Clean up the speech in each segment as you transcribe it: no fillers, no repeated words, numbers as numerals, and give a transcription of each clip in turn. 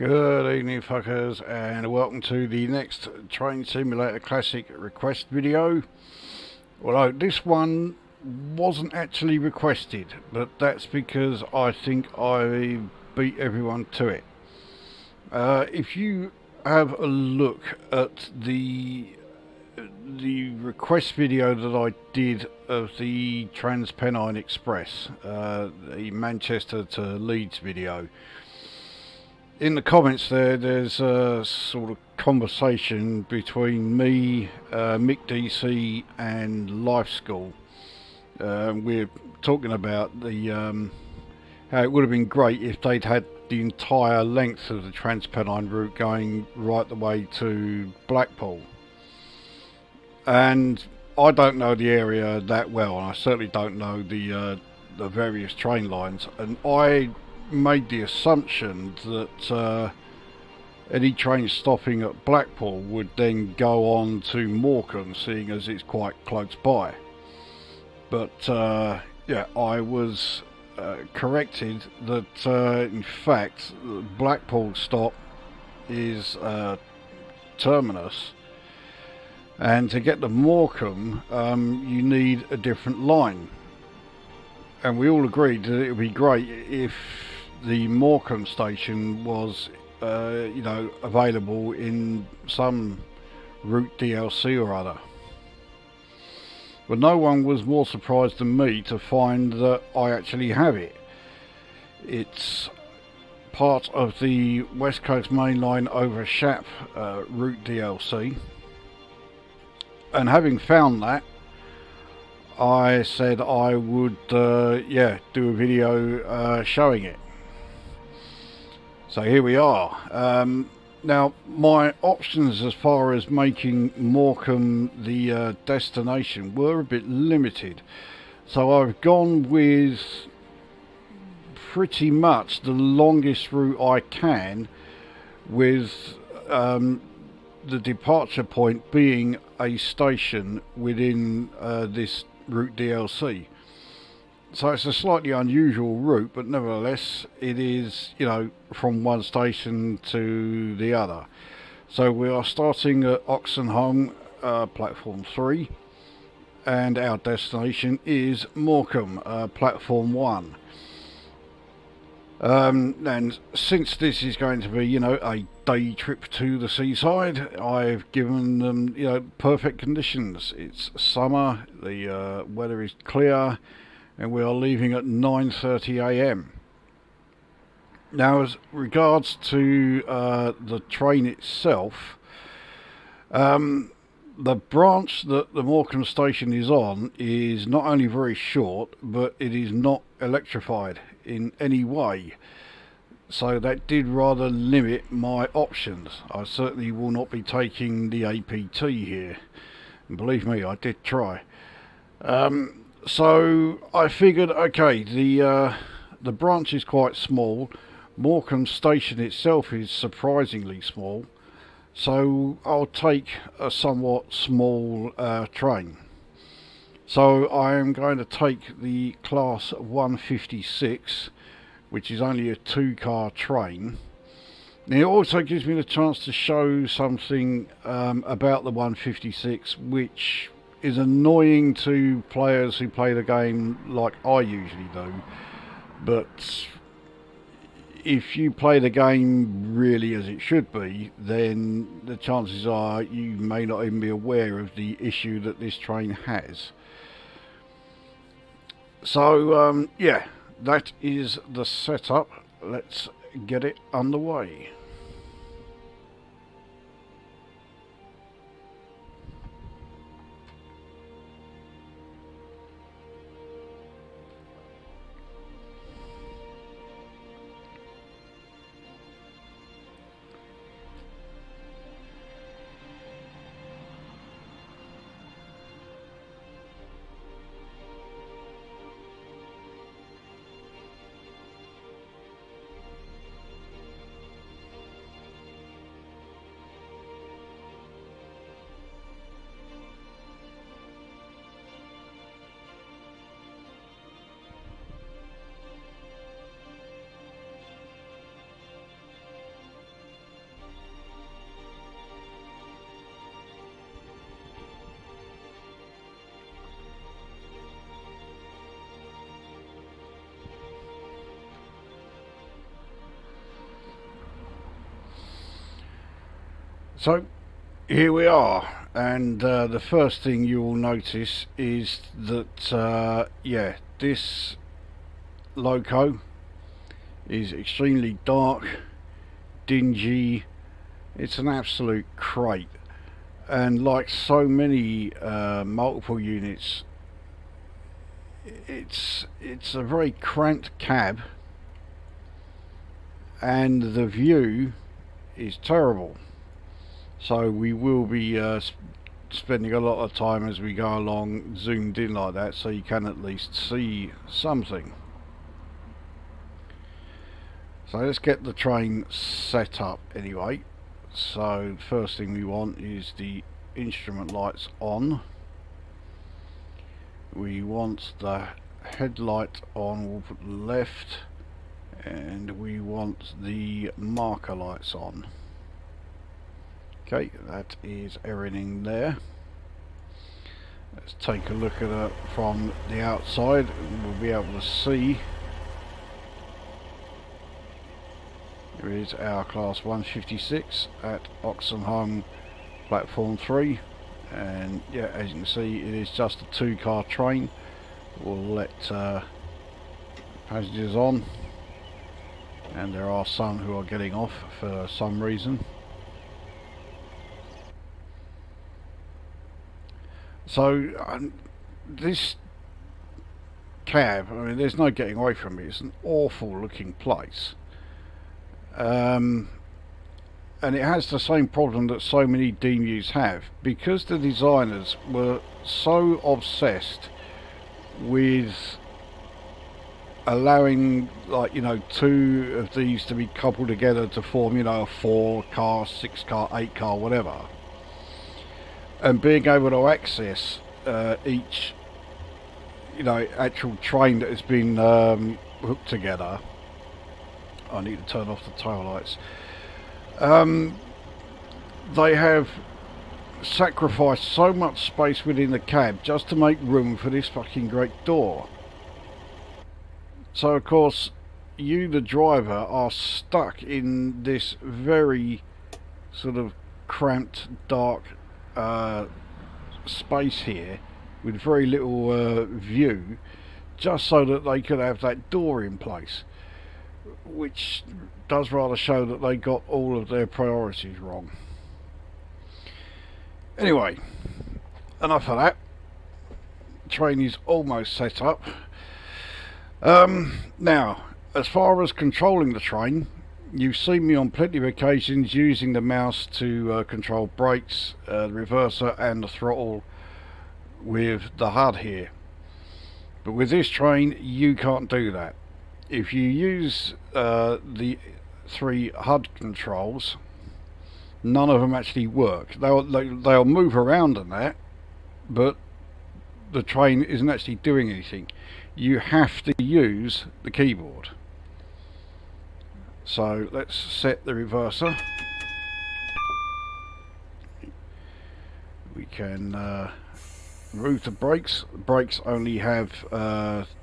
Good evening, fuckers, and welcome to the next Train Simulator Classic request video. Although this one wasn't actually requested, but that's because I think I beat everyone to it. If you have a look at the request video that I did of the Transpennine Express, the Manchester to Leeds video, in the comments there's a sort of conversation between me, Mick DC and Life School. We're talking about the how it would have been great if they'd had the entire length of the Transpennine route going right the way to Blackpool. And I don't know the area that well, and I certainly don't know the various train lines, and I made the assumption that any train stopping at Blackpool would then go on to Morecambe, seeing as it's quite close by. But yeah, I was corrected that in fact the Blackpool stop is terminus, and to get to Morecambe you need a different line. And we all agreed that it would be great if the Morecambe station was, available in some route DLC or other. But no one was more surprised than me to find that I actually have it. It's part of the West Coast Main Line Over Shap route DLC. And having found that, I said I would do a video showing it. So here we are. Now my options as far as making Morecambe the destination were a bit limited, so I've gone with pretty much the longest route I can, with the departure point being a station within this route DLC. So it's a slightly unusual route, but nevertheless it is, from one station to the other. So we are starting at Oxenholme, platform 3, and our destination is Morecambe, platform 1. And since this is going to be, a day trip to the seaside, I've given them, perfect conditions. It's summer, the weather is clear, and we are leaving at 9:30 a.m. Now, as regards to the train itself, the branch that the Morecambe station is on is not only very short, but it is not electrified in any way. So that did rather limit my options. I certainly will not be taking the APT here. And believe me, I did try. So I figured, okay, the branch is quite small. Morecambe station itself is surprisingly small, so I'll take a somewhat small train. So I am going to take the class 156, which is only a 2-car train. And it also gives me the chance to show something about the 156, which is annoying to players who play the game like I usually do. But if you play the game really as it should be, then the chances are you may not even be aware of the issue that this train has. So yeah, that is the setup. Let's get it underway. So here we are, and the first thing you will notice is that yeah, this loco is extremely dark, dingy. It's an absolute crate, and like so many multiple units, it's a very cramped cab, and the view is terrible. So we will be spending a lot of time as we go along zoomed in like that, so you can at least see something. So let's get the train set up anyway. So the first thing we want is the instrument lights on. We want the headlight on, we'll put left, and we want the marker lights on. Okay, that is everything there. Let's take a look at it from the outside, and we'll be able to see. Here is our class 156 at Oxenholme platform 3, and yeah, as you can see, it is just a 2-car train. We'll let passengers on, and there are some who are getting off for some reason. So this cab, I mean, there's no getting away from it. It's an awful looking place, and it has the same problem that so many DMUs have, because the designers were so obsessed with allowing, like, you know, 2 of these to be coupled together to form, you know, a 4-car, 6-car, 8-car, whatever. And being able to access each, you know, actual train that has been hooked together. I need to turn off the tail lights. They have sacrificed so much space within the cab just to make room for this fucking great door. So of course, you, the driver, are stuck in this very sort of cramped, dark space here with very little view, just so that they could have that door in place, which does rather show that they got all of their priorities wrong. Anyway, enough of that. Train is almost set up. Now, as far as controlling the train, you've seen me on plenty of occasions using the mouse to control brakes, the reverser and the throttle with the HUD here. But with this train, you can't do that. If you use the 3 HUD controls, none of them actually work. They'll move around and that, but the train isn't actually doing anything. You have to use the keyboard. So let's set the reverser. We can remove the brakes. Brakes only have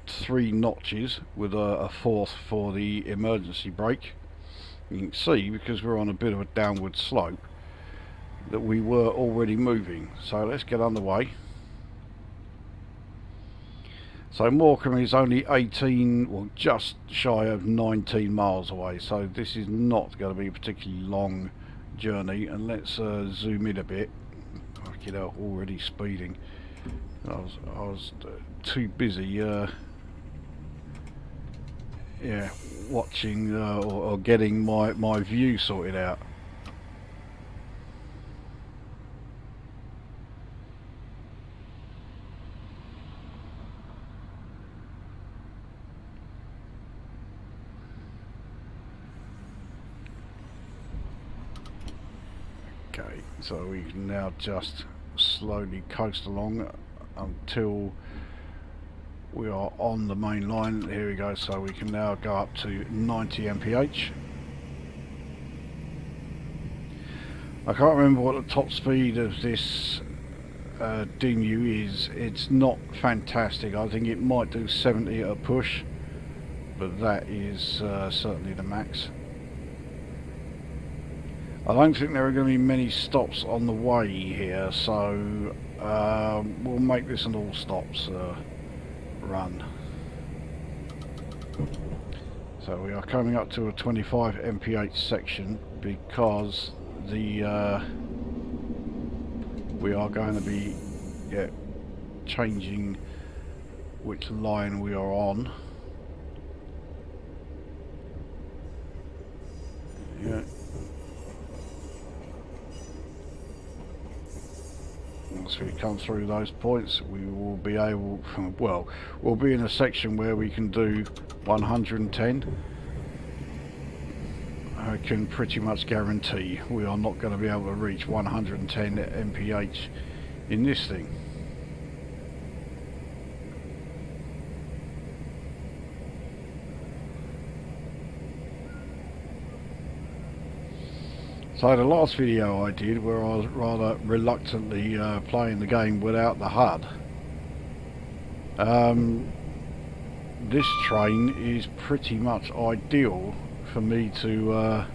3 notches with a 4th for the emergency brake. You can see, because we're on a bit of a downward slope, that we were already moving. So let's get underway. So Morecambe is only 18, well, just shy of 19 miles away, so this is not going to be a particularly long journey. And let's zoom in a bit. You know, already speeding. I was too busy yeah, watching or getting my view sorted out. Okay, so we can now just slowly coast along until we are on the main line. Here we go. So we can now go up to 90 mph. I can't remember what the top speed of this DMU is. It's not fantastic. I think it might do 70 at a push, but that is certainly the max. I don't think there are going to be many stops on the way here, so we'll make this an all stops run. So we are coming up to a 25 mph section because the we are going to be changing which line we are on. Yeah. Once we come through those points, we will be able, well, we'll be in a section where we can do 110. I can pretty much guarantee we are not going to be able to reach 110 mph in this thing. So the last video I did, where I was rather reluctantly playing the game without the HUD, this train is pretty much ideal for me to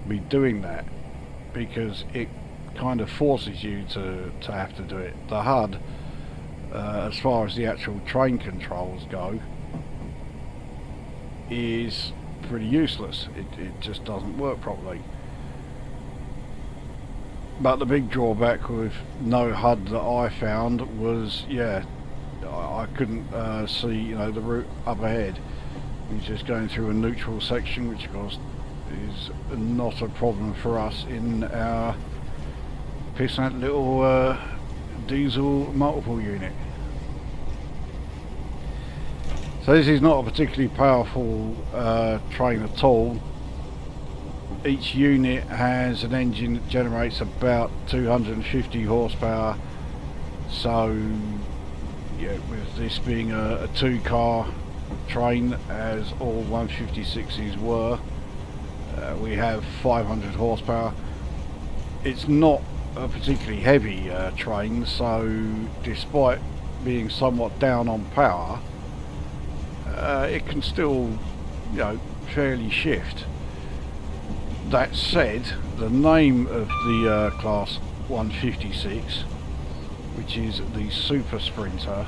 be doing that, because it kind of forces you to have to do it. The HUD, as far as the actual train controls go, is pretty useless. It just doesn't work properly. But the big drawback with no HUD that I found was, yeah, I couldn't see, you know, the route up ahead. You're just going through a neutral section, which of course is not a problem for us in our pissant little diesel multiple unit. So this is not a particularly powerful train at all. Each unit has an engine that generates about 250 horsepower, so yeah, with this being a two-car train, as all 156s were, we have 500 horsepower. It's not a particularly heavy train, so despite being somewhat down on power, it can still, you know, fairly shift. That said, the name of the class 156, which is the Super Sprinter,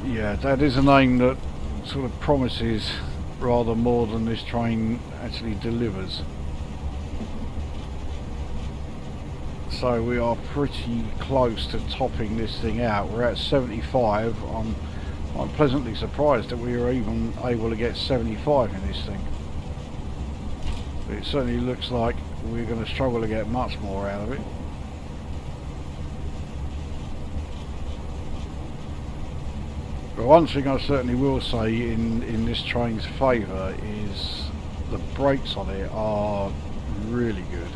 yeah, that is a name that sort of promises rather more than this train actually delivers. So we are pretty close to topping this thing out. We're at 75. I'm pleasantly surprised that we were even able to get 75 in this thing. It certainly looks like we're going to struggle to get much more out of it. But one thing I certainly will say in this train's favour is the brakes on it are really good.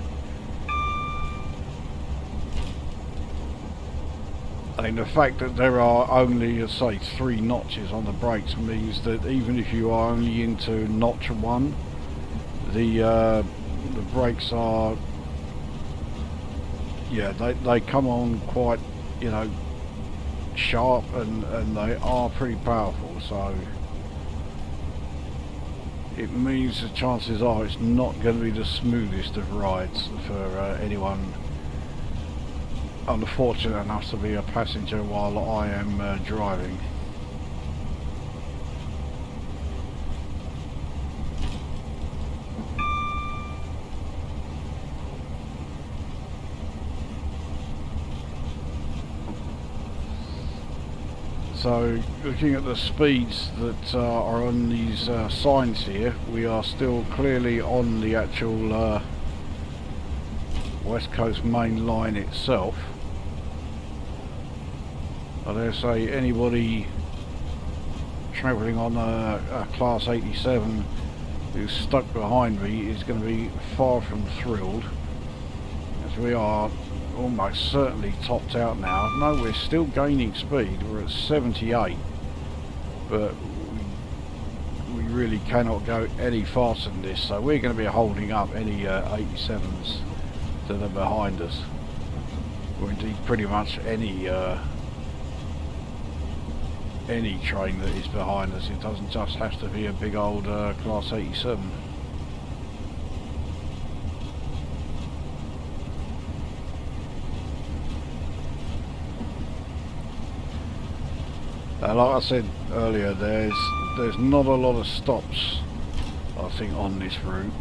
And the fact that there are only, let's say, 3 notches on the brakes means that even if you are only into notch 1, the brakes are, yeah, they come on quite, you know, sharp, and they are pretty powerful, so it means the chances are it's not going to be the smoothest of rides for anyone unfortunate enough to be a passenger while I am driving. So looking at the speeds that are on these signs here, we are still clearly on the actual West Coast main line itself. I dare say anybody travelling on a Class 87 who's stuck behind me is going to be far from thrilled, as we are almost certainly topped out now. No, we're still gaining speed. We're at 78, but we really cannot go any faster than this, so we're going to be holding up any 87s that are behind us, or indeed pretty much any train that is behind us. It doesn't just have to be a big old Class 87. Like I said earlier, there's not a lot of stops, I think, on this route,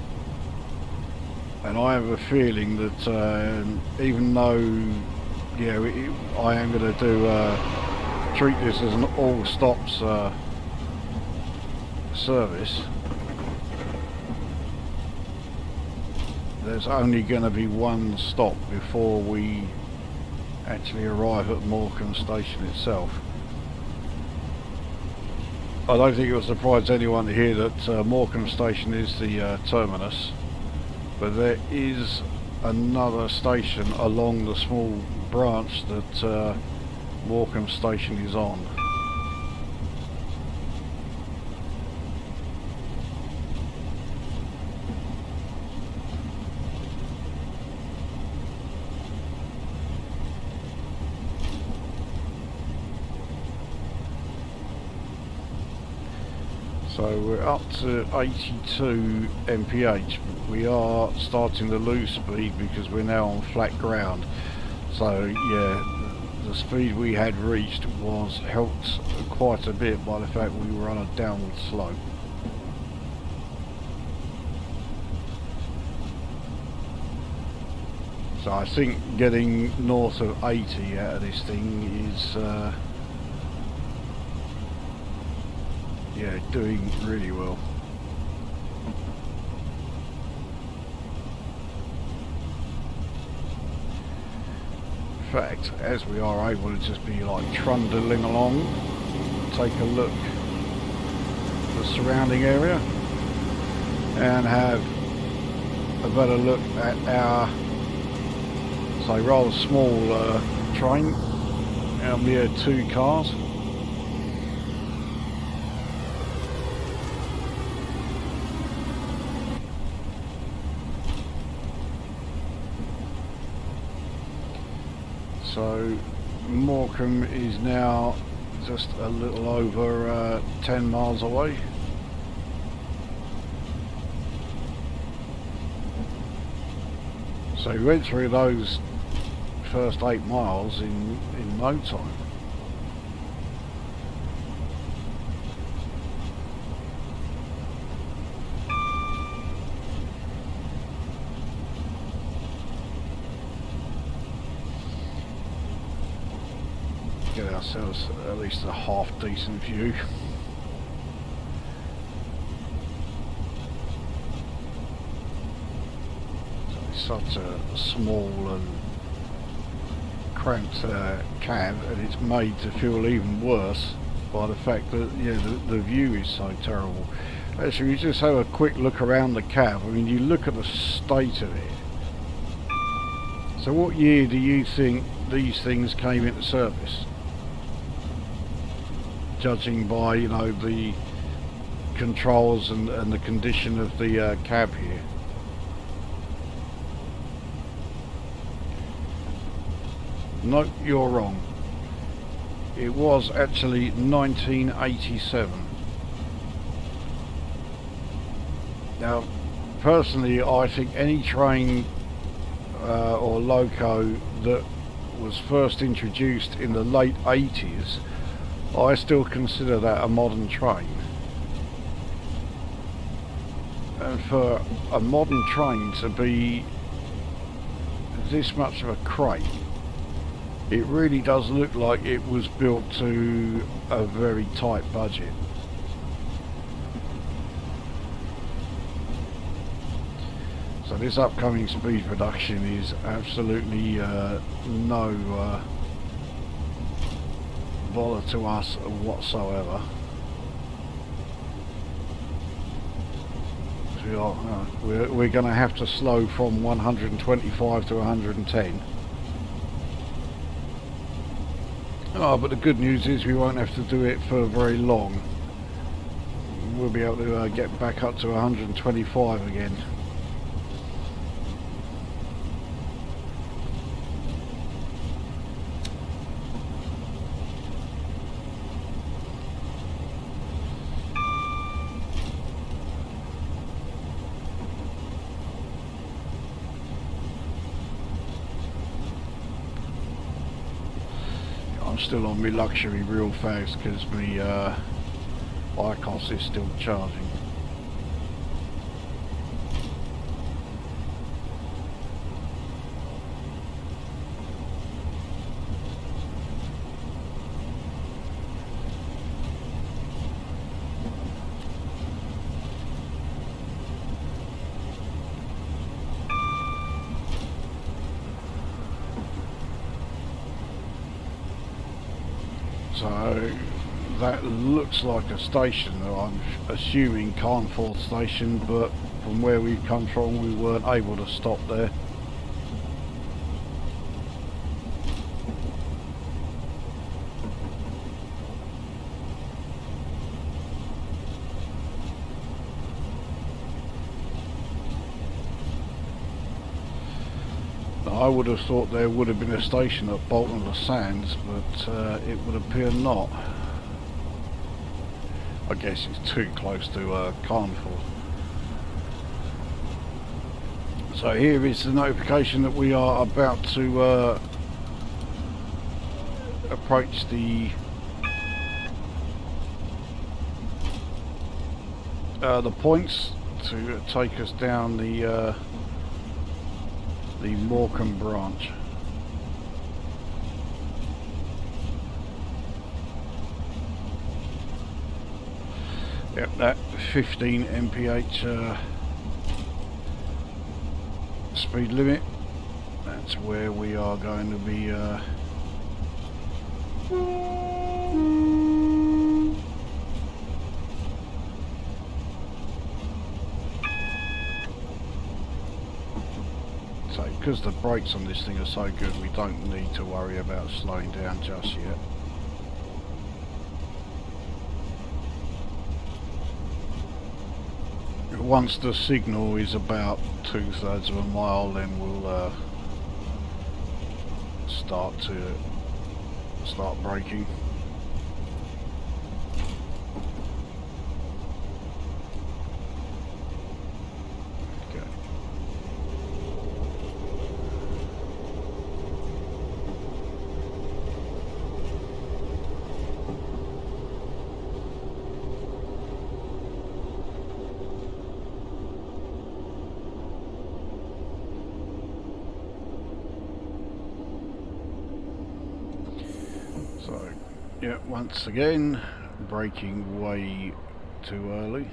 and I have a feeling that even though, yeah, I am going to do treat this as an all stops service, there's only going to be one stop before we actually arrive at Morecambe station itself. I don't think it will surprise anyone to hear that Morecambe station is the terminus, but there is another station along the small branch that Morecambe station is on. So we're up to 82 mph, but we are starting to lose speed because we're now on flat ground. So yeah, the speed we had reached was helped quite a bit by the fact we were on a downward slope. So I think getting north of 80 out of this thing is yeah, doing really well. In fact, as we are able to just be like trundling along, take a look at the surrounding area and have a better look at our, say, rather small train, our mere 2 cars. So Morecambe is now just a little over 10 miles away. So we went through those first 8 miles in no time. Get ourselves at least a half decent view. So it's such a small and cramped cab, and it's made to feel even worse by the fact that, yeah, the view is so terrible. Actually, you just have a quick look around the cab. I mean, you look at the state of it. So what year do you think these things came into service? Judging by, you know, the controls and the condition of the cab here. No, you're wrong. It was actually 1987. Now, personally, I think any train or loco that was first introduced in the late 80s, I still consider that a modern train. And for a modern train to be this much of a crate, it really does look like it was built to a very tight budget. So this upcoming speed production is absolutely no bother to us whatsoever. We're going to have to slow from 125 to 110. Oh, but the good news is we won't have to do it for very long. We'll be able to get back up to 125 again. I'm still on my luxury real fast because my ICOS is still charging. So that looks like a station that I'm assuming Carnforth station, but from where we've come from we weren't able to stop there. I would have thought there would have been a station at Bolton Le Sands, but it would appear not. I guess it's too close to Carnforth. So here is the notification that we are about to approach the points to take us down the Morecambe branch. Yep, that 15 mph speed limit, that's where we are going to be so because the brakes on this thing are so good, we don't need to worry about slowing down just yet. Once the signal is about 2/3 of a mile, then we'll start braking. So, yeah, once again, braking way too early.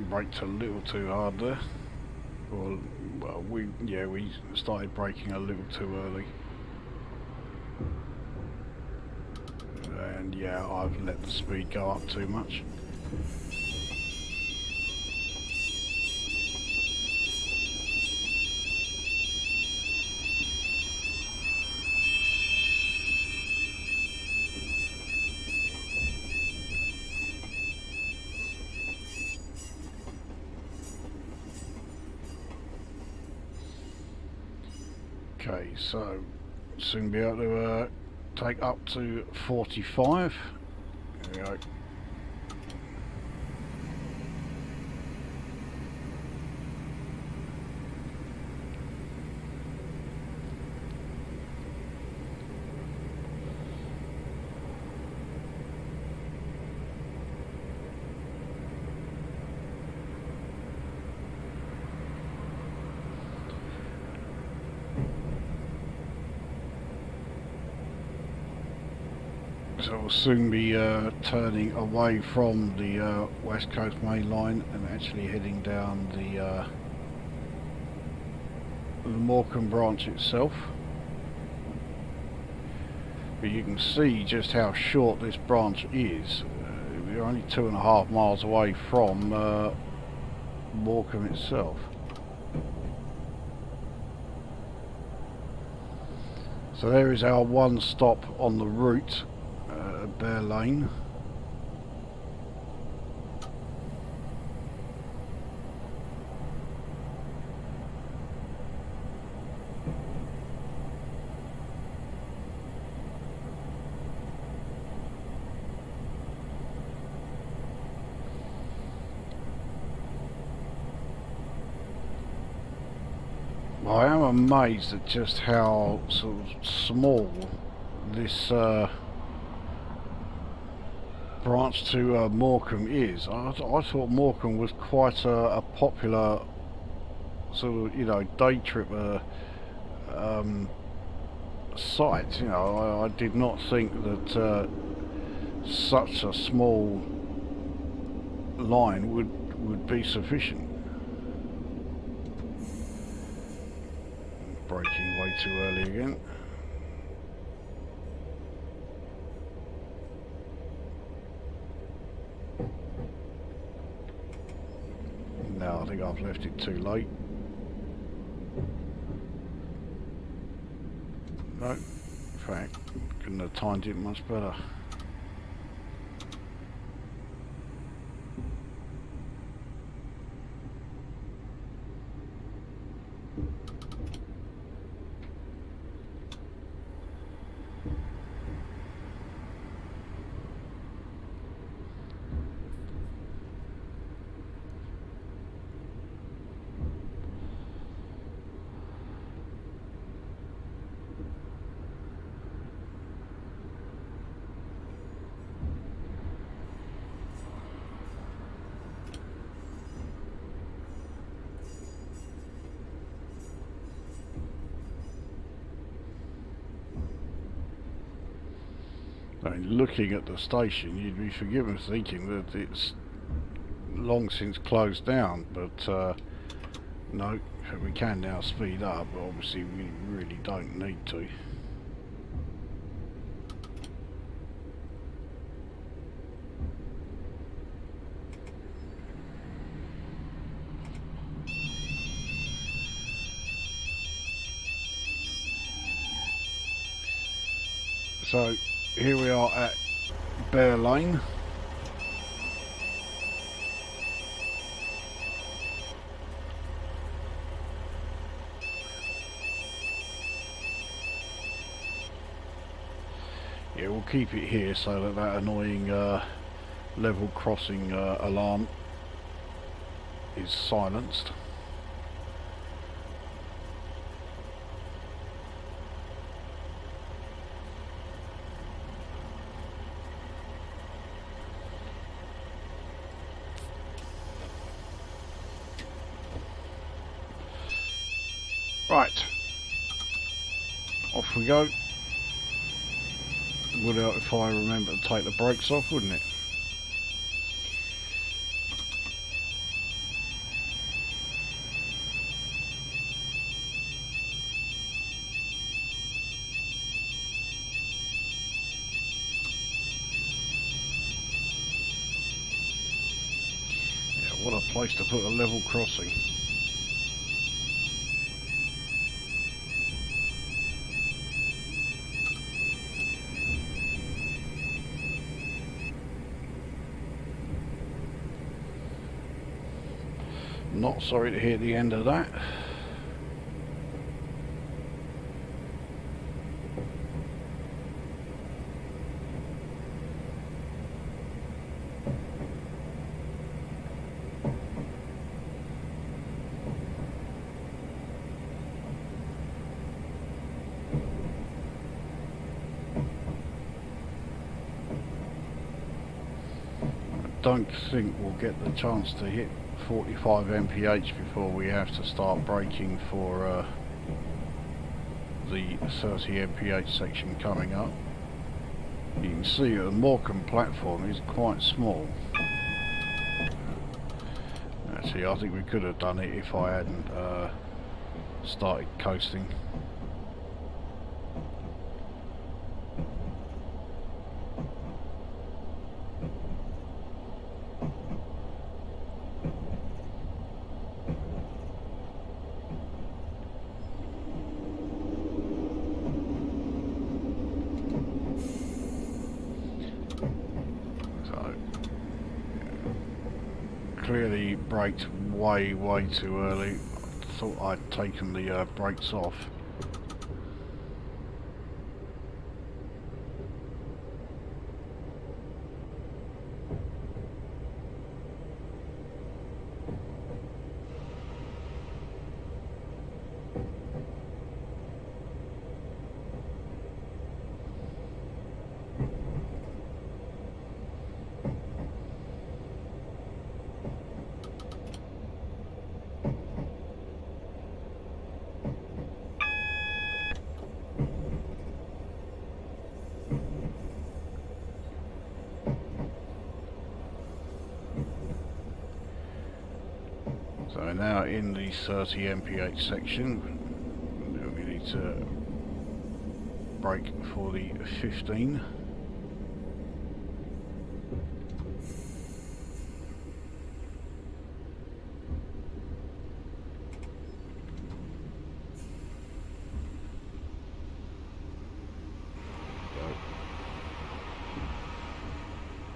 Braked a little too hard there. Well, we started braking a little too early, and yeah, I've let the speed go up too much. Okay, so soon be able to take up to 45. There we go. So we'll soon be turning away from the West Coast main line and actually heading down the Morecambe branch itself. But you can see just how short this branch is. We're only 2.5 miles away from Morecambe itself. So there is our one stop on the route, Bear Lane. I am amazed at just how sort of small this branch to Morecambe is. I thought Morecambe was quite a popular sort of, you know, day tripper site. You know, I did not think that such a small line would be sufficient. Braking way too early again. No, I think I've left it too late. No, in fact, couldn't have timed it much better. Looking at the station, you'd be forgiven thinking that it's long since closed down, but no, we can now speed up, but obviously we really don't need to. So here we are at Bear Lane. Yeah, we'll keep it here so that annoying level crossing alarm is silenced. Right, off we go. Would help if I remember to take the brakes off, wouldn't it? Yeah, what a place to put a level crossing. Not sorry to hear the end of that. I don't think we'll get the chance to hit 45 mph before we have to start braking for the 30 mph section coming up. You can see the Morecambe platform is quite small. Actually, I think we could have done it if I hadn't started coasting. clearly braked way too early. I thought I'd taken the brakes off. So now in the 30 mph section, we need to brake for the 15.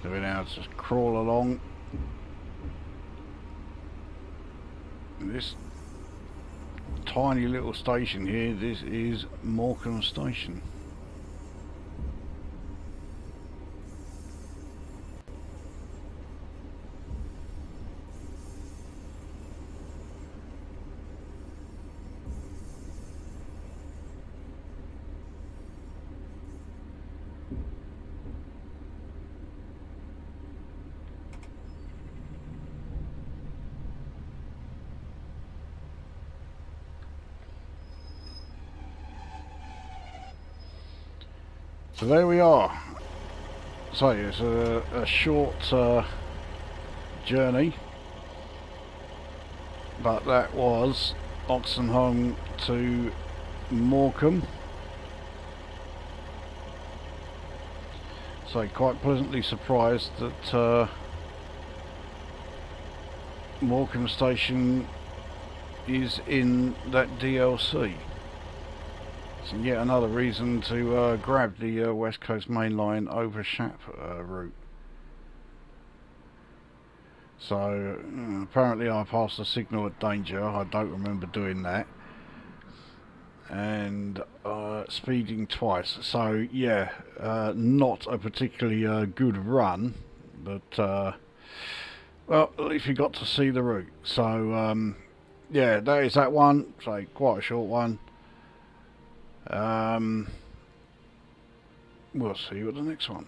So we now just crawl along. This tiny little station here, this is Morecambe Station. So there we are. So it's a short journey, but that was Oxenholme to Morecambe. So quite pleasantly surprised that Morecambe Station is in that DLC. So yet another reason to grab the West Coast Main Line Over Shap route. So apparently I passed the signal at danger. I don't remember doing that. And speeding twice. So yeah, not a particularly good run, but well, at least we got to see the route. So yeah, that is that one. So quite a short one. We'll see you at the next one.